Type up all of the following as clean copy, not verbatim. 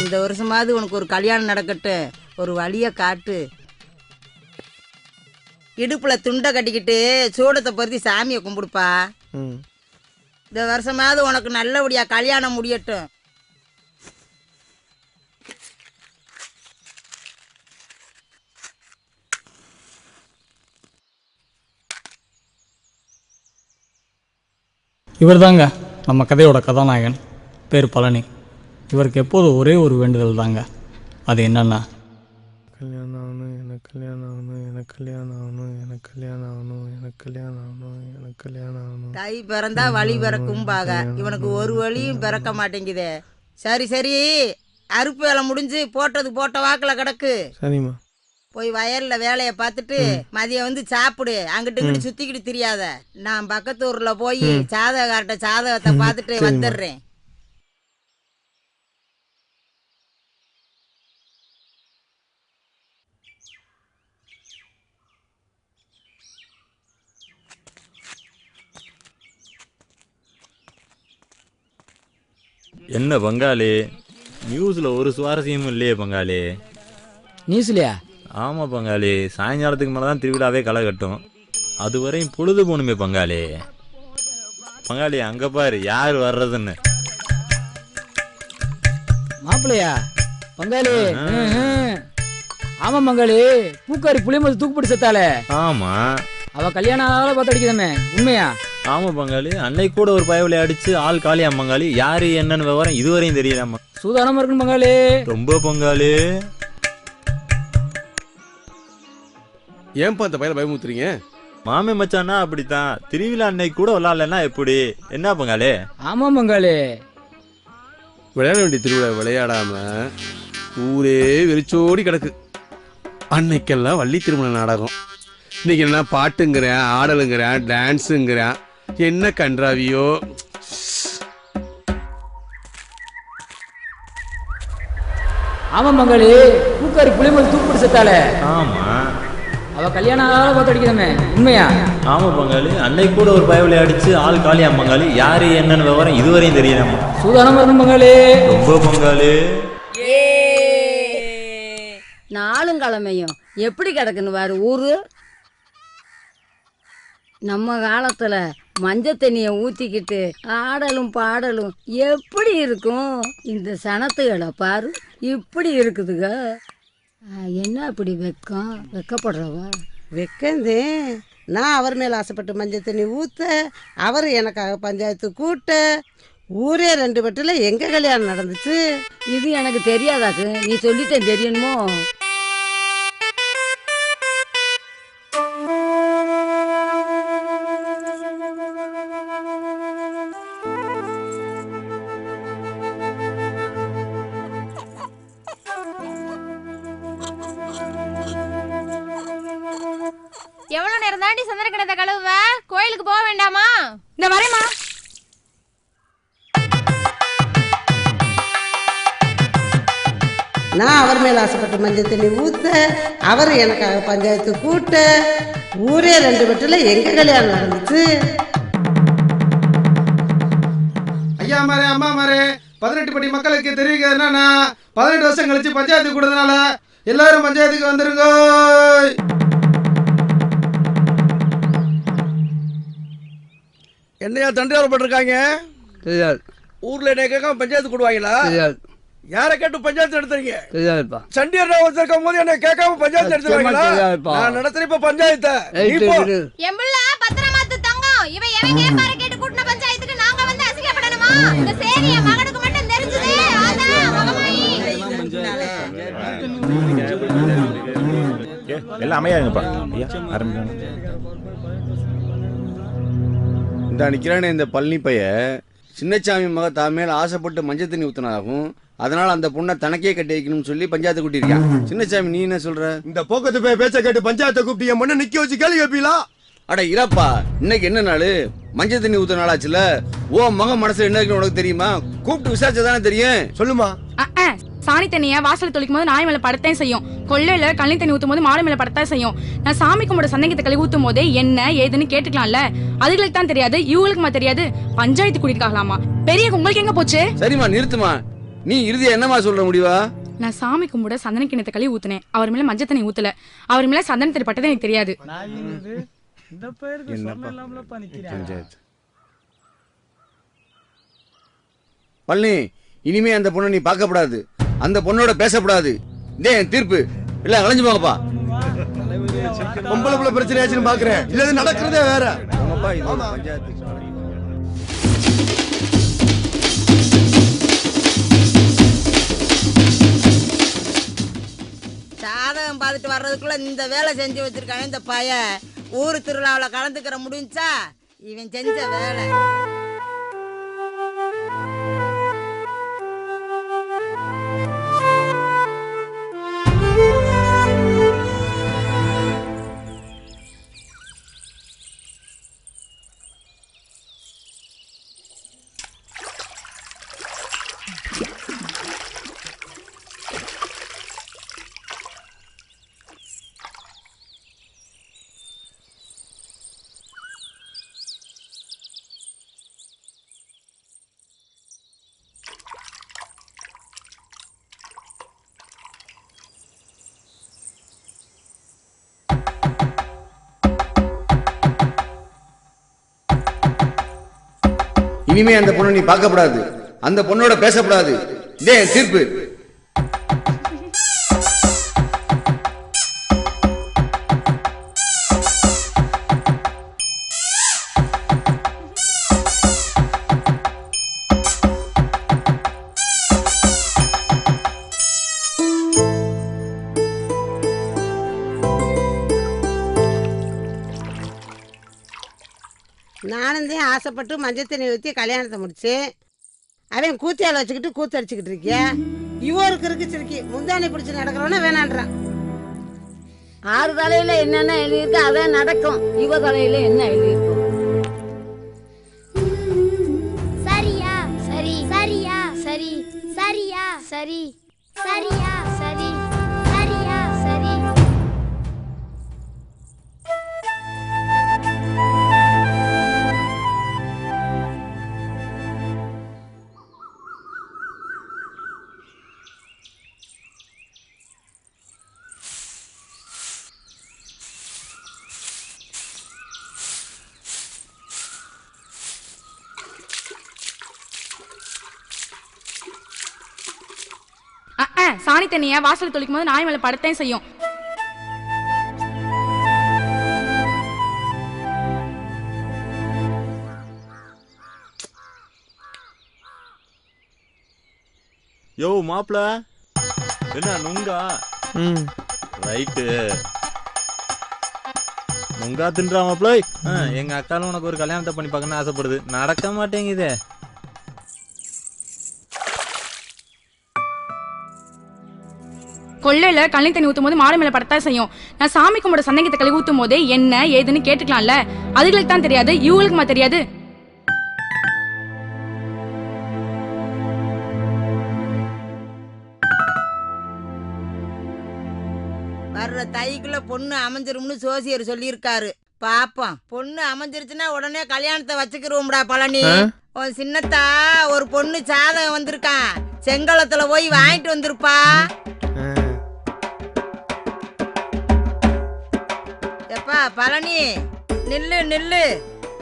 இந்த வருஷமாவது உனக்கு ஒரு கல்யாணம் நடக்கட்டும், ஒரு வழியை காட்டு. இடுப்புல துண்டை கட்டிக்கிட்டு சூடத்தை பருத்தி சாமியை கும்பிடுப்பா. இந்த வருஷமாவது உனக்கு நல்லபடியா கல்யாணம் முடியட்டும். இவர் தாங்க நம்ம கதையோட கதாநாயகன், பேர் பழனி. இவருக்கு எப்போதும் ஒரே ஒரு வேண்டுதல் தாங்க. அது என்னன்னா, கல்யாணம் ஆகணும், எனக்கு கல்யாணம் ஆகணும், எனக்கு கல்யாணம் ஆகணும், எனக்கு கல்யாணம் ஆகணும், எனக்கு கல்யாணம் ஆகணும், எனக்கு கல்யாணம் ஆகணும். தை பிறந்தா வழி பிறக்கும்பாக, இவனுக்கு ஒரு வழியும் பிறக்க மாட்டேங்குதே. சரி சரி, அறுப்பு வேலை முடிஞ்சு போட்டது போட்ட வாக்கில் கிடக்கு. சரிம்மா. போய் வயல்ல வேலையை பார்த்துட்டு மதியம் வந்து சாப்பிடு. அங்கிட்டு இங்கிட்டு சுத்திக்கிட்டு தெரியாத. நான் பக்கத்து ஊர்ல போய் ஜாதகார்ட்ட ஜாதகத்தை பார்த்துட்டு வந்துடுறேன். என்ன பங்காளி, நியூஸ்ல ஒரு சுவாரஸ்யமும் இல்லையே பங்காளி. நியூஸ்லையா? ஆமாம் பங்காளி, சாயங்காலத்துக்கு மேலே தான் திருவிழாவே களை கட்டும். அதுவரையும் பொழுது போகணுமே பங்காளி. பங்காளி அங்கே பாரு யார் வர்றதுன்னு. மாப்பிள்ளையா பங்காளி? ஆமா பங்காளி, பூக்காரி புளியமது தூக்குப்பிடி செத்தாலே. ஆமா, அவ கல்யாணம் ஆள பார்த்து அடிக்குதாமே, உண்மையா? ஆமா பங்காளி, அன்னைக்கு கூட ஒரு பயவிலை அடிச்சு ஆள் காலியா பங்காளி. யாரு என்னன்னு விவரம் இதுவரையும் தெரியலாமா? சூதானமா இருக்கணும் பங்காளி. ரொம்ப பங்காளி. ஏன்பா அந்த பையனை பயமுத்துறீங்க? மாமே மச்சானா அப்படித்தான். திருவிழா அன்னைக்கு கூட விளாட்லன்னா எப்படி? என்ன பங்காளி? ஆமா பங்காளி, விளையாட வேண்டிய திருவிழா விளையாடாம ஊரே வெறிச்சோடி கிடக்கு. அன்னைக்கெல்லாம் வள்ளி திருமண நாடகம், இன்னைக்கு என்ன பாட்டுங்கிறேன், ஆடலுங்கிறேன், டான்ஸுங்கிறேன். என்ன கன்றாவியோ. ஆமா பங்காளி, பூக்காரி புளியமது தூக்குப்பிடி செத்தாலே. ஆமா, அவ கல்யாணம் ஆள பார்த்து அடிக்குதாமே, உண்மையா? ஆமா பங்காளி, அன்னைக்கு கூட ஒரு பயவிலை அடிச்சு ஆள் காலியா பங்காளி. யாரு என்னன்னு விவரம் இதுவரையும் தெரியலாமா? சூதானமா இருக்கணும் பங்காளி. ரொம்ப பங்காளி. நாளும் கிழமையும் எப்படி கிடக்குன்னு பாரு ஊரு. நம்ம காலத்துல மஞ்சள் தண்ணியை ஊத்திக்கிட்டு ஆடலும் பாடலும் எப்படி இருக்கும். இந்த சனத்துகளை பாரு இப்படி இருக்குதுங்க. என்ன அப்படி வெக்கம்? வெக்கப்படுறவா? வெக்கந்தே. நான் அவர் மேல ஆசைப்பட்டு மஞ்சள் தண்ணி ஊத்த, அவர் எனக்காக பஞ்சாயத்து கூட்ட, ஊரே ரெண்டு பட்டில எங்க கல்யாணம் நடந்துச்சு. இது எனக்கு தெரியாதாக்கு, நீ சொல்லிட்டேன் தெரியணுமோ? எவ்வளவு நேரம் தாண்டி சந்தன கிணத்தை கழுவுவ? கோயிலுக்கு போக வேண்டாமா? இந்த வரேம்மா. நான் அவர் மேல ஆசைப்பட்டு மஞ்சள் தண்ணி ஊத்த, அவர் எனக்காக பஞ்சாயத்து கூட்ட, ஊரே ரெண்டு பட்டில எங்க கல்யாணம் நடந்துச்சு. ஐயா மாரே, அம்மா மாரே, 18 படி மக்களுக்கு தெரிவிக்க என்னன்னா, 18 வருஷம் கழிச்சு பஞ்சாயத்து கூடதுனால எல்லாரும் பஞ்சாயத்துக்கு வந்துருங்க. என்னையா தண்டியாரப்பட்டிருக்காங்க? தெரியாது. ஊர்ல என்ன கேட்காம பஞ்சாயத்து கூடுவாங்களா? தெரியாது. யாரை கேட்டு பஞ்சாயத்து எடுத்துறீங்க? தெரியாதுப்பா. சண்டியர் வச்சிருக்கும் போது என்ன கேட்காம பஞ்சாயத்து எடுத்துருவாங்களா? நான் நடத்துறேன் இப்ப பஞ்சாயத்தை. எம்புள்ள பத்திரமாத்து தங்கம், இவன் எவன் கேப்பார கேட்டு கூட்டின பஞ்சாயத்துக்கு நாங்க வந்து அசிங்கப்படணுமா? இந்த சேரி என் மகனுக்கு மட்டும் தெரிஞ்சதே. அதான் மகமாயி. எல்லாம் அமையாதுங்கப்பா. ஐயா ஆரம்பிங்க. இந்த நிற்கிறானே இந்த பழனி பைய, சின்னச்சாமி மக தான் மேல ஆசைப்பட்டு மஞ்சள் தண்ணி ஊத்தினதாகும், அதனால அந்த பொண்ணை தனக்கே கட்டி வைக்கணும்னு சொல்லி பஞ்சாயத்து கூட்டியிருக்கான். சின்னச்சாமி நீ என்ன சொல்ற? இந்த போக்கத்து போய் பேச்ச கேட்டு பஞ்சாயத்தை கூப்பிட்டு என் மண்ணை நிக்க வச்சு கேள்வி கேப்பீங்களா? அட இறப்பா, இன்னைக்கு என்ன நாள்? மஞ்சள் தண்ணி ஊத்துற நாளாச்சுல. ஓ மக மனசுல என்ன இருக்குன்னு உனக்கு தெரியுமா? கூப்பிட்டு விசாரிச்சதானே தெரியும். சொல்லுமா. சாணி தண்ணிய வாசல் தொளிக்கும் போது நாய் மேல படத்தான் செய்யும். கொள்ளையில கள்ளி தண்ணி ஊத்தும் போது மாடு மேல படத்தான் செய்யும். நான் சாமி கும்பிட சந்தேகத்தை கழுவி ஊத்தும் போதே என்ன ஏதுன்னு கேட்டுக்கலாம்ல. அதுகளுக்கு தான் தெரியாது, இவங்களுக்குமா தெரியாது? பஞ்சாயத்து கூட்டிருக்காங்களாமா. பெரிய உங்களுக்கு எங்க போச்சு? சரிம்மா நிறுத்துமா. நீ இறுதியா என்னமா சொல்ற முடிவா? நான் சாமி கும்பிட சந்தன கிணத்து களி ஊத்துனேன். அவர் மேல மஞ்சள் தண்ணி ஊத்தல. அவர் மேல சந்தன தண்ணி பட்டது எனக்கு தெரியாது. பஞ்சாயத்து பழனி, இனிமே அந்த பொண்ணை நீ பார்க்கப்படாது, அந்த பொண்ணோட பேசப்படாது. இதே என் தீர்ப்பு. இல்ல அலைஞ்சு போங்கப்பா. பொம்பளை புள்ள பிரச்சனை ஆச்சுன்னு பாக்குறேன். இல்ல இது நடக்கிறதே வேற. போங்கப்பா, இது ஒரு பஞ்சாயத்து. சாதகம் பார்த்துட்டு வர்றதுக்குள்ள இந்த வேலை செஞ்சு வச்சிருக்கானே இந்த பையன். ஊர் திருவிழாவில் கலந்துக்கிற முடிஞ்சா இவன் செஞ்ச வேலை. இனிமே அந்த பொண்ணை நீ பார்க்கப்படாது, அந்த பொண்ணோட பேசப்படாது. இதே என் தீர்ப்பு. நானும் தான் ஆசைப்பட்டு மஞ்சள் தண்ணி ஊற்றி கல்யாணத்தை முடிச்சு அவன் கூத்தியால் வச்சுக்கிட்டு கூத்தடிச்சுக்கிட்டு இருக்கிய. இவருக்கு இருக்கு சிரிக்கி முந்தானி பிடிச்சி நடக்கிறவன வேணான்றான். 6 தலையில என்னென்ன எழுதியிருக்கு அதான் நடக்கும். இவ தலையில என்ன எழுதியிருக்கும்? சரியா சரி சரியா சரி சரியா சரி சரியா சரி சரியா சரி. சாணி தண்ணிய வாசல் தொளிக்கும் போது நாய் மேல படத்தையும் செய்யும். யோ மாப்பிள, என்ன நுங்கா? ரைட்டு, நுங்கா தின்றா மாப்பிள. எங்க அக்காலும் உனக்கு ஒரு கல்யாணத்தை பண்ணி பார்க்கணும்னு ஆசைப்படுது, நடக்க மாட்டேங்குதே. கொள்ளையில கழனி தண்ணி ஊத்தும் போது மாடு மேல படத்தா செய்யும். நான் சாமி கும்பிட சந்தனத்தை களி ஊத்தும் போதே என்ன ஏதுன்னு கேட்டுக்கலாம்ல. அதுகளுக்கு தான் தெரியாது, இவங்களுக்குமா தெரியாது? வர்ற தைக்குள்ள பொண்ணு அமைஞ்சிரும்னு சோசியர் சொல்லியிருக்காரு. பாப்போம், பொண்ணு அமைஞ்சிருச்சுன்னா உடனே கல்யாணத்தை வச்சுக்கிருவோம்டா பழனி. உன் சின்னத்தா ஒரு பொண்ணு சாதகம் வந்திருக்கான், செங்கலத்துல போய் வாங்கிட்டு வந்திருப்பா. எப்பா பழனி, நில்லு நில்லு.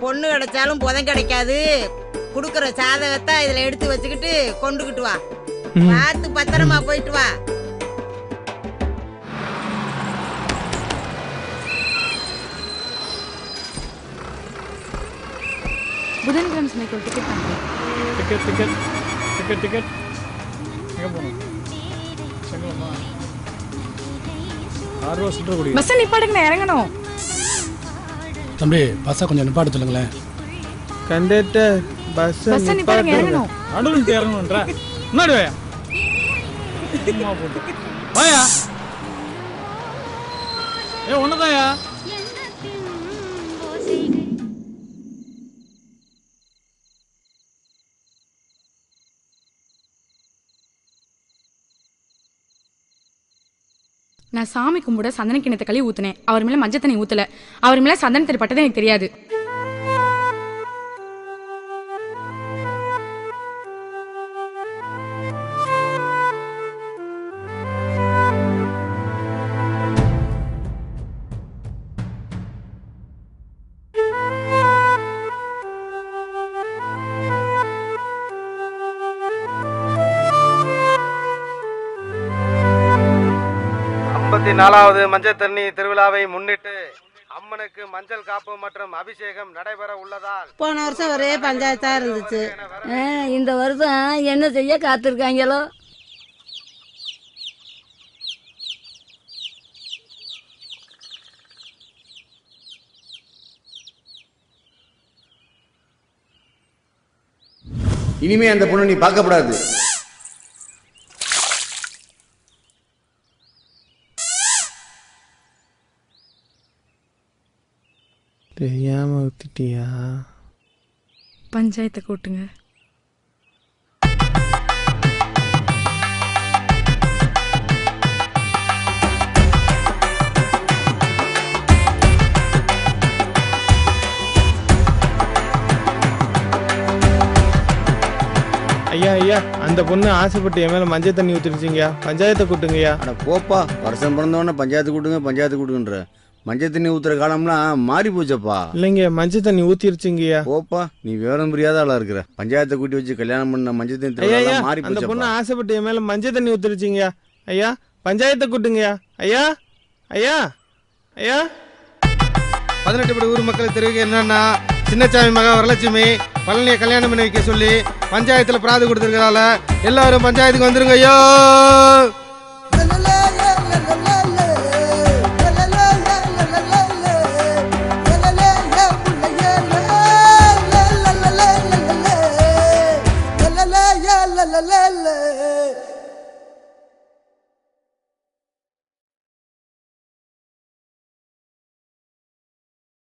பொண்ணு கிடைச்சாலும் புதன் கிடைக்காது. குடுக்கற சாதகத்தை இதுல எடுத்து வச்சுக்கிட்டு கொண்டுகிட்டு வா. பார்த்து பத்திரமா போயிட்டு வா. புதன்கிழமை சமைக்க ஒரு டிக்கெட் பண்ணுறேன். டிக்கெட் டிக்கெட் டிக்கெட் டிக்கெட் எங்கே போகணும்? செங்கலமா? 6 ரூபா சில்லறை குடி. பஸ் நிப்பாட்டுக்கு நான் இறங்கணும். தம்பி பஸ்ஸை கொஞ்சம் நிப்பாட்ட சொல்லுங்களேன். கண்டக்டர் பஸ் நிப்பாட்டுங்க, இறங்கணும். நடுவில் இறங்கணுன்ற முன்னாடி வாயா. சும்மா போட்டு வாயா. ஒண்ணுதாயா. நான் சாமி கும்பிட சந்தன கிணத்து களி ஊத்துனேன். அவர் மேல மஞ்சள் தண்ணி ஊத்தல. அவர் மேல சந்தன தண்ணி பட்டது எனக்கு தெரியாது. 4வது மஞ்சள் தண்ணி திருவிழாவை முன்னிட்டு அம்மனுக்கு மஞ்சள் காப்பு மற்றும் அபிஷேகம் நடைபெற உள்ளதால் போன வருஷம் ஒரே பஞ்சாயத்தா இருந்துச்சு. இந்த வருஷம் என்ன செய்ய காத்திருக்காங்களோ. இனிமே அந்த பொண்ணை நீ பார்க்கப்படாது. தெரியாம ஊத்திட்டியா? பஞ்சாயத்தை கூட்டுங்க. ஐயா ஐயா, அந்த பொண்ணு ஆசைப்பட்டு என் மேல மஞ்சள் தண்ணி ஊத்திருச்சிங்கயா, பஞ்சாயத்தை கூட்டுங்கய்யா. அட போப்பா, வருஷம் பிறந்தவொடனே பஞ்சாயத்து கூட்டுங்க பஞ்சாயத்து கூட்டுங்கன்ற. மஞ்சள் தண்ணி ஊத்துற காலம்லாம் மாறி போச்சப்பா. இல்லைங்க, மஞ்சள் தண்ணி ஊத்திருச்சிங்கய்யா. போப்பா, நீ விவரம் புரியாத ஆளா இருக்கிற. பஞ்சாயத்தை கூட்டி வச்சு கல்யாணம் பண்ண மஞ்சள் தண்ணி ஐயா திருவிழா மாறி அந்த போச்சப்பா. பொண்ணு ஆசைப்பட்டு என் மேல மஞ்சள் தண்ணி ஊத்திருச்சிங்கய்யா. ஐயா பஞ்சாயத்தை கூட்டுங்கய்யா. ஐயா ஐயா ஐயா. 18 படி ஊர் மக்கள் தெரிவிக்க என்னன்னா, சின்னச்சாமி மக வரலட்சுமி பழனியை கல்யாணம் பண்ணி வைக்க சொல்லி பஞ்சாயத்துல பிராது கொடுத்துருக்கனால எல்லாரும் பஞ்சாயத்துக்கு வந்துருங்க ஐயோ.